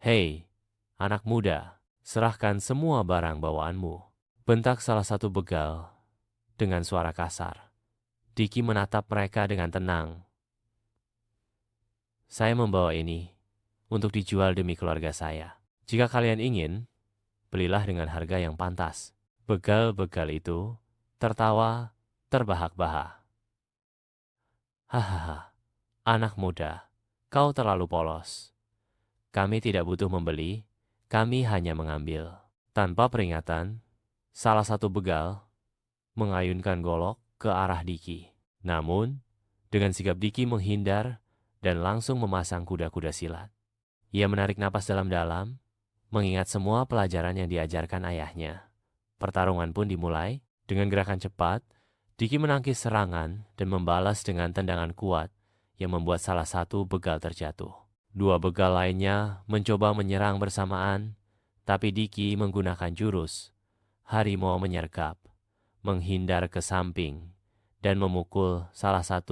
Hei, anak muda, serahkan semua barang bawaanmu. Bentak salah satu begal dengan suara kasar. Diki menatap mereka dengan tenang. Saya membawa ini untuk dijual demi keluarga saya. Jika kalian ingin, belilah dengan harga yang pantas. Begal-begal itu tertawa terbahak-bahak. Hahaha, anak muda, kau terlalu polos. Kami tidak butuh membeli, kami hanya mengambil. Tanpa peringatan, salah satu begal mengayunkan golok ke arah Diki. Namun, dengan sigap Diki menghindar dan langsung memasang kuda-kuda silat. Ia menarik napas dalam-dalam, mengingat semua pelajaran yang diajarkan ayahnya. Pertarungan pun dimulai. Dengan gerakan cepat, Diki menangkis serangan dan membalas dengan tendangan kuat yang membuat salah satu begal terjatuh. Dua begal lainnya mencoba menyerang bersamaan, tapi Diki menggunakan jurus harimau menyergap, menghindar ke samping, dan memukul salah satu